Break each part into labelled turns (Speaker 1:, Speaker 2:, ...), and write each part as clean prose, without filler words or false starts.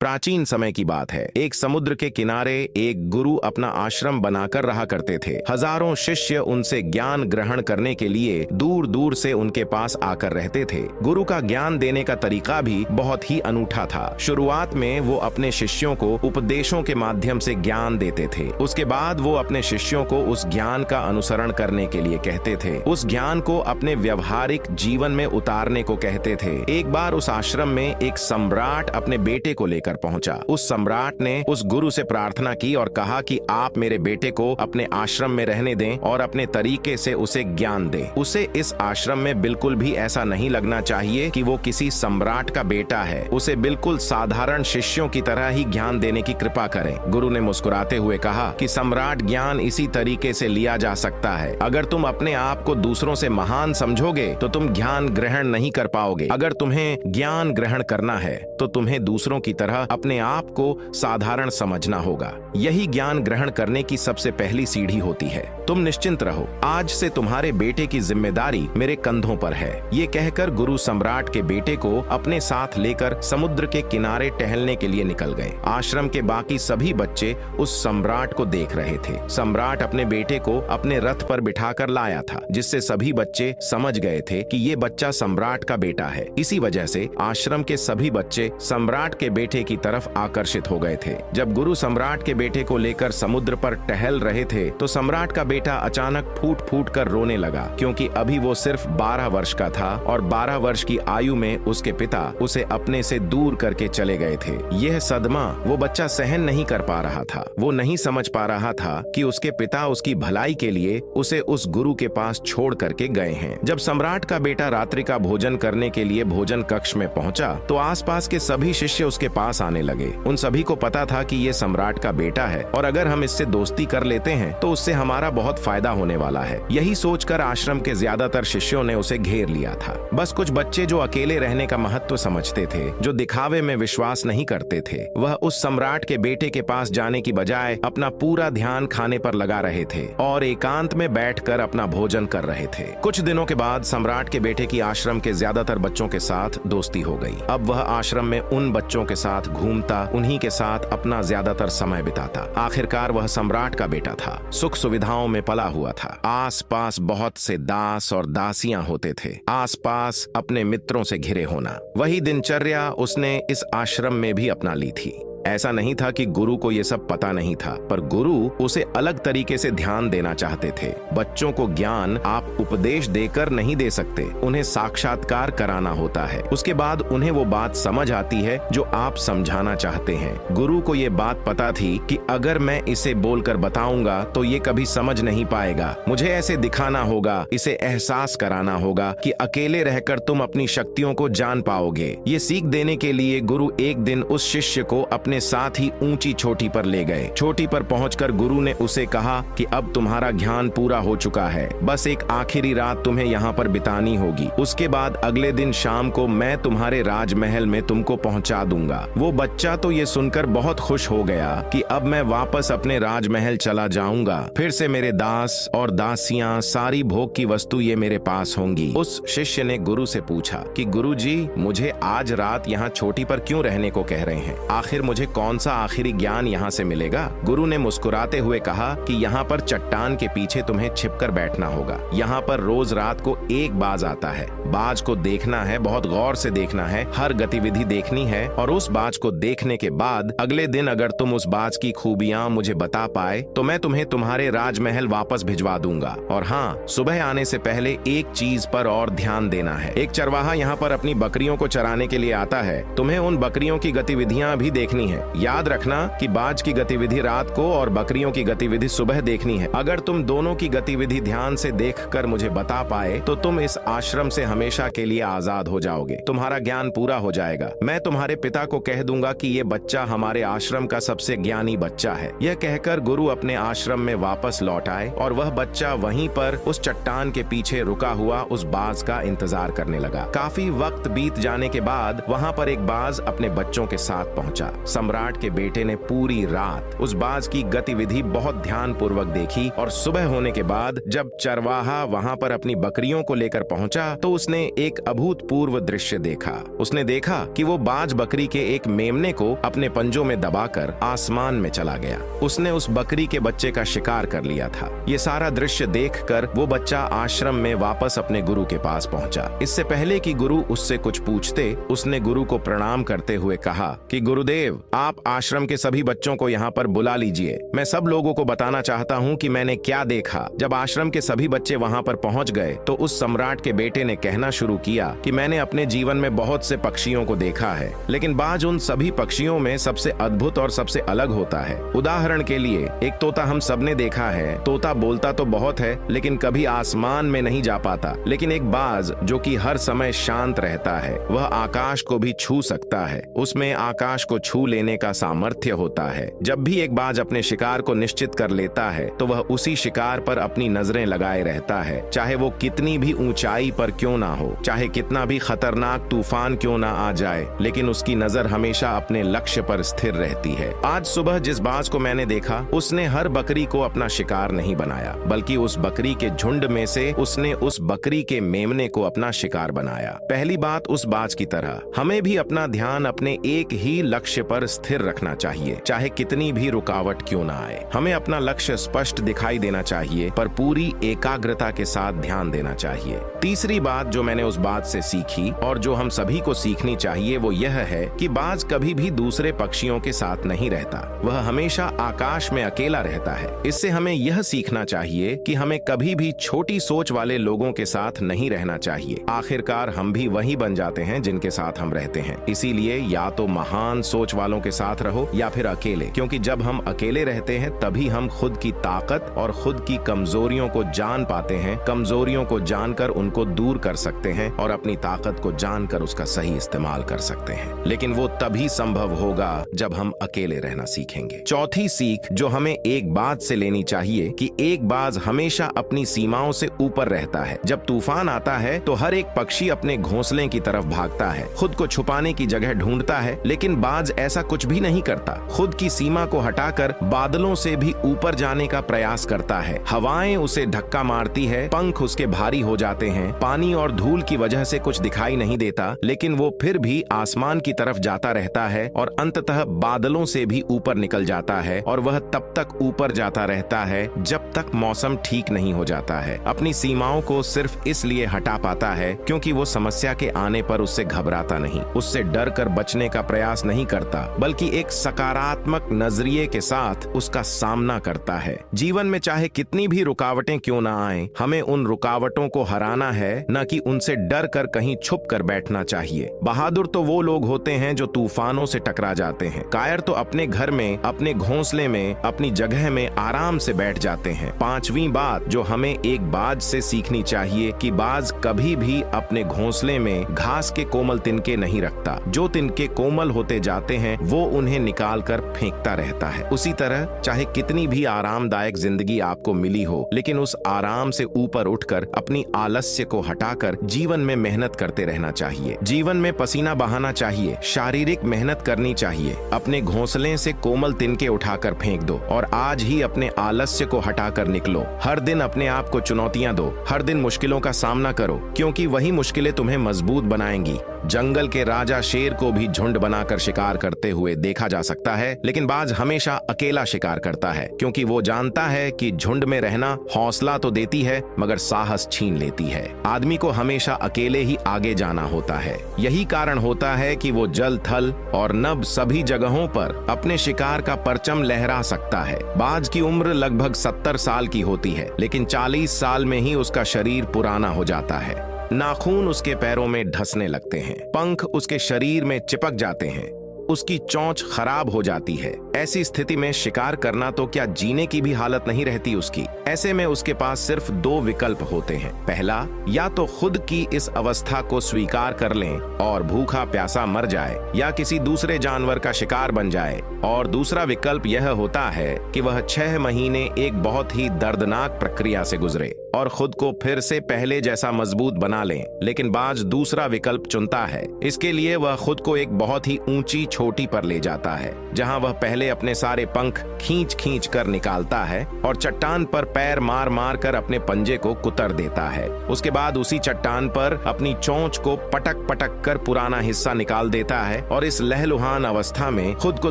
Speaker 1: प्राचीन समय की बात है। एक समुद्र के किनारे एक गुरु अपना आश्रम बनाकर रहा करते थे। हजारों शिष्य उनसे ज्ञान ग्रहण करने के लिए दूर दूर से उनके पास आकर रहते थे। गुरु का ज्ञान देने का तरीका भी बहुत ही अनूठा था। शुरुआत में वो अपने शिष्यों को उपदेशों के माध्यम से ज्ञान देते थे। उसके बाद वो अपने शिष्यों को उस ज्ञान का अनुसरण करने के लिए कहते थे। उस ज्ञान को अपने व्यवहारिक जीवन में उतारने को कहते थे। एक बार उस आश्रम में एक सम्राट अपने बेटे को लेकर पहुंचा। उस सम्राट ने उस गुरु से प्रार्थना की और कहा कि आप मेरे बेटे को अपने आश्रम में रहने दें और अपने तरीके से उसे ज्ञान दें। उसे इस आश्रम में बिल्कुल भी ऐसा नहीं लगना चाहिए कि वो किसी सम्राट का बेटा है। उसे बिल्कुल साधारण शिष्यों की तरह ही ज्ञान देने की कृपा करें। गुरु ने मुस्कुराते हुए कहा कि सम्राट ज्ञान इसी तरीके से लिया जा सकता है। अगर तुम अपने आप को दूसरों से महान समझोगे तो तुम ज्ञान ग्रहण नहीं कर पाओगे। अगर तुम्हें ज्ञान ग्रहण करना है तो तुम्हें दूसरों की तरह अपने आप को साधारण समझना होगा। यही ज्ञान ग्रहण करने की सबसे पहली सीढ़ी होती है। तुम निश्चिंत रहो, आज से तुम्हारे बेटे की जिम्मेदारी मेरे कंधों पर है। ये कहकर गुरु सम्राट के बेटे को अपने साथ लेकर समुद्र के किनारे टहलने के लिए निकल गए। आश्रम के बाकी सभी बच्चे उस सम्राट को देख रहे थे। सम्राट अपने बेटे को अपने रथ पर बिठाकर लाया था, जिससे सभी बच्चे समझ गए थे कि ये बच्चा सम्राट का बेटा है। इसी वजह से आश्रम के सभी बच्चे सम्राट के बेटे की तरफ आकर्षित हो गए थे। जब गुरु सम्राट के बेटे को लेकर समुद्र पर टहल रहे थे तो सम्राट का बेटा अचानक फूट फूट कर रोने लगा, क्योंकि अभी वो सिर्फ 12 वर्ष का था और 12 वर्ष की आयु में उसके पिता उसे अपने से दूर करके चले गए थे। यह सदमा वो बच्चा सहन नहीं कर पा रहा था। वो नहीं समझ पा रहा था कि उसके पिता उसकी भलाई के लिए उसे उस गुरु के पास छोड़ करके गए हैं। जब सम्राट का बेटा रात्रि का भोजन करने के लिए भोजन कक्ष में पहुंचा तो आसपास के सभी शिष्य उसके पास आने लगे। उन सभी को पता था कि ये सम्राट का बेटा है और अगर हम इससे दोस्ती कर लेते हैं तो उससे हमारा बहुत फायदा होने वाला है। यही सोचकर आश्रम के ज्यादातर शिष्यों ने उसे घेर लिया था। बस कुछ बच्चे जो अकेले रहने का महत्व समझते थे, जो दिखावे में विश्वास नहीं करते थे, वह उस सम्राट के बेटे के पास जाने की बजाय अपना पूरा ध्यान खाने पर लगा रहे थे और एकांत में बैठकर अपना भोजन कर रहे थे। कुछ दिनों के बाद सम्राट के बेटे की आश्रम के ज्यादातर बच्चों के साथ दोस्ती हो गई। अब वह आश्रम में उन बच्चों के साथ घूमता, उन्हीं के साथ अपना ज्यादातर समय बिताता। आखिरकार वह सम्राट का बेटा था, सुख सुविधाओं में पला हुआ था। आसपास बहुत से दास और दासियां होते थे। आसपास अपने मित्रों से घिरे होना, वही दिनचर्या उसने इस आश्रम में भी अपना ली थी। ऐसा नहीं था कि गुरु को ये सब पता नहीं था, पर गुरु उसे अलग तरीके से ध्यान देना चाहते थे। बच्चों को ज्ञान आप उपदेश देकर नहीं दे सकते, उन्हें साक्षात्कार कराना होता है। उसके बाद उन्हें वो बात समझ आती है जो आप समझाना चाहते हैं। गुरु को ये बात पता थी कि अगर मैं इसे बोलकर बताऊंगा तो ये कभी समझ नहीं पाएगा। मुझे ऐसे दिखाना होगा, इसे एहसास कराना होगा कि अकेले रहकर तुम अपनी शक्तियों को जान पाओगे। ये सीख देने के लिए गुरु एक दिन उस शिष्य को अपने साथ ही ऊंची चोटी पर ले गए। चोटी पर पहुंचकर गुरु ने उसे कहा कि अब तुम्हारा ज्ञान पूरा हो चुका है, बस एक आखिरी रात तुम्हें यहाँ पर बितानी होगी। उसके बाद अगले दिन शाम को मैं तुम्हारे राजमहल में तुमको पहुंचा दूंगा। वो बच्चा तो ये सुनकर बहुत खुश हो गया कि अब मैं वापस अपने राजमहल चला जाऊंगा। फिर से मेरे दास और दासियां, सारी भोग की वस्तु ये मेरे पास होंगी। उस शिष्य ने गुरु से पूछा कि गुरु जी, मुझे आज रात यहाँ चोटी पर क्यों रहने को कह रहे हैं? आखिर मुझे कौन सा आखिरी ज्ञान यहाँ से मिलेगा? गुरु ने मुस्कुराते हुए कहा कि यहाँ पर चट्टान के पीछे तुम्हें छिपकर बैठना होगा। यहाँ पर रोज रात को एक बाज आता है। बाज को देखना है, बहुत गौर से देखना है, हर गतिविधि देखनी है और उस बाज को देखने के बाद अगले दिन अगर तुम उस बाज की खूबियां मुझे बता पाए तो मैं तुम्हें तुम्हारे राजमहल वापस भिजवा दूंगा। और हाँ, सुबह आने से पहले एक चीज पर और ध्यान देना है। एक चरवाहा यहाँ पर अपनी बकरियों को चराने के लिए आता है। तुम्हें उन बकरियों की गतिविधियां भी देखनी है। याद रखना कि बाज की गतिविधि रात को और बकरियों की गतिविधि सुबह देखनी है। अगर तुम दोनों की गतिविधि ध्यान से देखकर मुझे बता पाए तो तुम इस आश्रम से हमेशा के लिए आजाद हो जाओगे। तुम्हारा ज्ञान पूरा हो जाएगा। मैं तुम्हारे पिता को कह दूंगा कि ये बच्चा हमारे आश्रम का सबसे ज्ञानी बच्चा है। यह कहकर गुरु अपने आश्रम में वापस लौट आए और वह बच्चा वहीं पर उस चट्टान के पीछे रुका हुआ उस बाज का इंतजार करने लगा। काफी वक्त बीत जाने के बाद वहाँ पर एक बाज अपने बच्चों के साथ पहुँचा। सम्राट के बेटे ने पूरी रात उस बाज की गतिविधि बहुत ध्यान पूर्वक देखी और सुबह होने के बाद जब चरवाहा वहां पर अपनी बकरियों को लेकर पहुंचा तो उसने एक अभूतपूर्व दृश्य देखा। उसने देखा कि वो बाज बकरी के एक मेमने को अपने पंजों में दबाकर आसमान में चला गया। उसने उस बकरी के बच्चे का शिकार कर लिया था। ये सारा दृश्य देखकर वो बच्चा आश्रम में वापस अपने गुरु के पास पहुंचा। इससे पहले कि गुरु उससे कुछ पूछते, उसने गुरु को प्रणाम करते हुए कहा कि गुरुदेव, आप आश्रम के सभी बच्चों को यहाँ पर बुला लीजिए। मैं सब लोगों को बताना चाहता हूँ कि मैंने क्या देखा। जब आश्रम के सभी बच्चे वहाँ पर पहुँच गए तो उस सम्राट के बेटे ने कहना शुरू किया कि मैंने अपने जीवन में बहुत से पक्षियों को देखा है, लेकिन बाज उन सभी पक्षियों में सबसे अद्भुत और सबसे अलग होता है। उदाहरण के लिए एक तोता हम सबने देखा है। तोता बोलता तो बहुत है लेकिन कभी आसमान में नहीं जा पाता, लेकिन एक बाज जो कि हर समय शांत रहता है, वह आकाश को भी छू सकता है। उसमें आकाश को छू लेने का सामर्थ्य होता है। जब भी एक बाज अपने शिकार को निश्चित कर लेता है तो वह उसी शिकार पर अपनी नजरें लगाए रहता है, चाहे वो कितनी भी ऊंचाई पर क्यों ना हो, चाहे कितना भी खतरनाक तूफान क्यों ना आ जाए, लेकिन उसकी नजर हमेशा अपने लक्ष्य पर स्थिर रहती है। आज सुबह जिस बाज को मैंने देखा, उसने हर बकरी को अपना शिकार नहीं बनाया, बल्कि उस बकरी के झुंड में से उसने उस बकरी के मेमने को अपना शिकार बनाया। पहली बात, उस बाज की तरह हमें भी अपना ध्यान अपने एक ही लक्ष्य पर स्थिर रखना चाहिए, चाहे कितनी भी रुकावट क्यों ना आए। हमें अपना लक्ष्य स्पष्ट दिखाई देना चाहिए, पर पूरी एकाग्रता के साथ ध्यान देना चाहिए। तीसरी बात जो मैंने उस बात से सीखी और जो हम सभी को सीखनी चाहिए वो यह है कि बाज कभी भी दूसरे पक्षियों के साथ नहीं रहता, वह हमेशा आकाश में अकेला रहता है। इससे हमें यह सीखना चाहिए कि हमें कभी भी छोटी सोच वाले लोगों के साथ नहीं रहना चाहिए। आखिरकार हम भी वही बन जाते हैं जिनके साथ हम रहते हैं। इसीलिए या तो महान सोच वालों के साथ रहो या फिर अकेले, क्योंकि जब हम अकेले रहते हैं तभी हम खुद की ताकत और खुद की कमजोरियों को जान पाते हैं। कमजोरियों को जानकर उनको दूर कर सकते हैं और अपनी ताकत को जानकर उसका सही इस्तेमाल कर सकते हैं। लेकिन वो तभी संभव होगा जब हम अकेले रहना सीखेंगे। चौथी सीख जो हमें एक बात से लेनी चाहिए कि एक बाज हमेशा अपनी सीमाओं से ऊपर रहता है। जब तूफान आता है तो हर एक पक्षी अपने घोंसले की तरफ भागता है, खुद को छुपाने की जगह ढूंढता है, लेकिन बाज ऐसा कुछ भी नहीं करता। खुद की सीमा को हटाकर बादलों से भी ऊपर जाने का प्रयास करता है। हवाएं उसे धक्का मारती है, पंख उसके भारी हो जाते हैं, पानी और धूल की वजह से कुछ दिखाई नहीं देता, लेकिन वो फिर भी आसमान की तरफ जाता रहता है और अंततः बादलों से भी ऊपर निकल जाता है। और वह तब तक ऊपर जाता रहता है जब तक मौसम ठीक नहीं हो जाता है। अपनी सीमाओं को सिर्फ इसलिए हटा पाता है क्योंकि वो समस्या के आने पर उससे घबराता नहीं, उससे डर कर बचने का प्रयास नहीं करता, बल्कि एक सकारात्मक नजरिए के साथ उसका सामना करता है। जीवन में चाहे कितनी भी रुकावटें क्यों ना आए, हमें उन रुकावटों को हराना है, न कि उनसे डर कर कहीं छुप कर बैठना चाहिए। बहादुर तो वो लोग होते हैं जो तूफानों से टकरा जाते हैं। कायर तो अपने घर में, अपने घोंसले में, अपनी जगह में आराम से बैठ जाते हैं। पांचवी बात जो हमें एक बाज से सीखनी चाहिए कि बाज कभी भी अपने घोंसले में घास के कोमल तिनके नहीं रखता। जो तिनके कोमल होते जाते हैं वो उन्हें निकाल कर फेंकता रहता है। उसी तरह चाहे कितनी भी आरामदायक जिंदगी आपको मिली हो, लेकिन उस आराम से ऊपर उठकर अपनी आलस्य को हटाकर जीवन में मेहनत करते रहना चाहिए। जीवन में पसीना बहाना चाहिए, शारीरिक मेहनत करनी चाहिए। अपने घोंसले से कोमल तिनके उठाकर फेंक दो और आज ही अपने आलस्य को हटाकर निकलो। हर दिन अपने आप को चुनौतियां दो, हर दिन मुश्किलों का सामना करो, क्योंकि वही मुश्किलें तुम्हें मजबूत बनाएंगी। जंगल के राजा शेर को भी झुंड बनाकर शिकार करते हुए देखा जा सकता है, लेकिन बाज हमेशा अकेला शिकार करता है, क्योंकि वो जानता है कि झुंड में रहना हौसला तो देती है मगर साहस छीन लेती है। आदमी को हमेशा अकेले ही आगे जाना होता है। यही कारण होता है कि वो जल, थल और नभ सभी जगहों पर अपने शिकार का परचम लहरा सकता है। बाज की उम्र लगभग 70 साल की होती है, लेकिन 40 साल में ही उसका शरीर पुराना हो जाता है। नाखून उसके पैरों में ढसने लगते हैं, पंख उसके शरीर में चिपक जाते हैं, उसकी चोंच खराब हो जाती है। ऐसी स्थिति में शिकार करना तो क्या जीने की भी हालत नहीं रहती उसकी। ऐसे में उसके पास सिर्फ 2 विकल्प होते हैं। पहला, या तो खुद की इस अवस्था को स्वीकार कर लें और भूखा प्यासा मर जाए, या किसी दूसरे जानवर का शिकार बन जाए। और दूसरा विकल्प यह होता है कि वह 6 महीने एक बहुत ही दर्दनाक प्रक्रिया से गुजरे। और खुद को फिर से पहले जैसा मजबूत बना लें, लेकिन बाज दूसरा विकल्प चुनता है। इसके लिए वह खुद को एक बहुत ही ऊंची चोटी पर ले जाता है, जहां वह पहले अपने सारे पंख खींच खींच कर निकालता है और चट्टान पर पैर मार मार कर अपने पंजे को कुतर देता है। उसके बाद उसी चट्टान पर अपनी चोंच को पटक पटक कर पुराना हिस्सा निकाल देता है और इस लहलुहान अवस्था में खुद को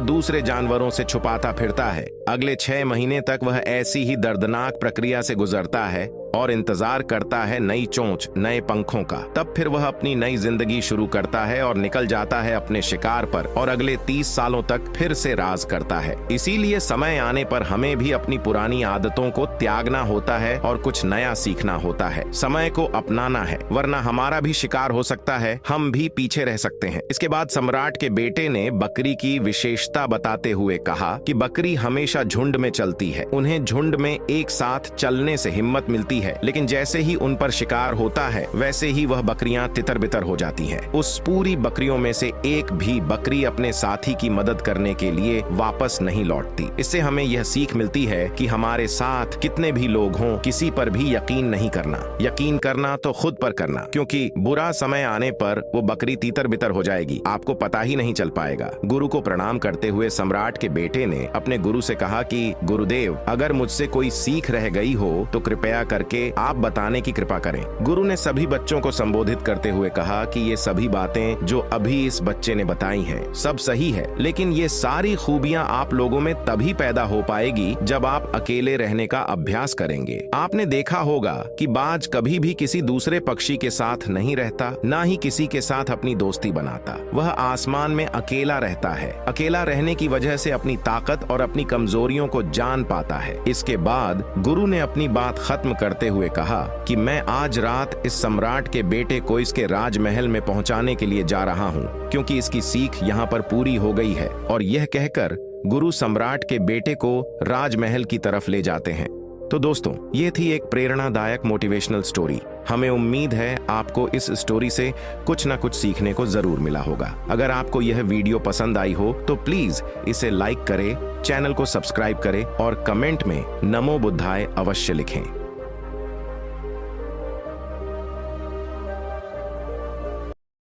Speaker 1: दूसरे जानवरों से छुपाता फिरता है। अगले 6 महीने तक वह ऐसी ही दर्दनाक प्रक्रिया से गुजरता है और इंतजार करता है नई चोंच, नए पंखों का। तब फिर वह अपनी नई जिंदगी शुरू करता है और निकल जाता है अपने शिकार पर और अगले 30 सालों तक फिर से राज करता है। इसीलिए समय आने पर हमें भी अपनी पुरानी आदतों को त्यागना होता है और कुछ नया सीखना होता है। समय को अपनाना है, वरना हमारा भी शिकार हो सकता है, हम भी पीछे रह सकते हैं। इसके बाद सम्राट के बेटे ने बकरी की विशेषता बताते हुए कहा कि बकरी हमेशा झुंड में चलती है। उन्हें झुंड में एक साथ चलने से हिम्मत मिलती है, लेकिन जैसे ही उन पर शिकार होता है वैसे ही वह बकरियां तितर बितर हो जाती हैं। उस पूरी बकरियों में से एक भी बकरी अपने साथी की मदद करने के लिए वापस नहीं लौटती। इससे हमें यह सीख मिलती है कि हमारे साथ कितने भी लोग हों, किसी पर भी यकीन नहीं करना। यकीन करना तो खुद पर करना, क्योंकि बुरा समय आने पर वो बकरी तितर बितर हो जाएगी, आपको पता ही नहीं चल पाएगा। गुरु को प्रणाम करते हुए सम्राट के बेटे ने अपने गुरु से कहा कि गुरुदेव, अगर मुझसे कोई सीख रह गई हो तो कृपया करके आप बताने की कृपा करें। गुरु ने सभी बच्चों को संबोधित करते हुए कहा कि ये सभी बातें जो अभी इस बच्चे ने बताई हैं सब सही है, लेकिन ये सारी खूबियां आप लोगों में तभी पैदा हो पाएगी जब आप अकेले रहने का अभ्यास करेंगे। आपने देखा होगा कि बाज कभी भी किसी दूसरे पक्षी के साथ नहीं रहता, ना ही किसी के साथ अपनी दोस्ती बनाता। वह आसमान में अकेला रहता है। अकेला रहने की वजह से अपनी ताकत और अपनी कमजोरियों को जान पाता है। इसके बाद गुरु ने अपनी बात खत्म करते हुए कहा कि मैं आज रात इस सम्राट के बेटे को इसके राजमहल में पहुंचाने के लिए जा रहा हूं, क्योंकि इसकी सीख यहां पर पूरी हो गई है। और यह कहकर गुरु सम्राट के बेटे को राजमहल की तरफ ले जाते हैं। तो दोस्तों, ये थी एक प्रेरणादायक मोटिवेशनल स्टोरी। हमें उम्मीद है आपको इस स्टोरी से कुछ ना कुछ सीखने को जरूर मिला होगा। अगर आपको यह वीडियो पसंद आई हो तो प्लीज इसे लाइक करें, चैनल को सब्सक्राइब करें और कमेंट में नमो बुद्धाय अवश्य लिखें।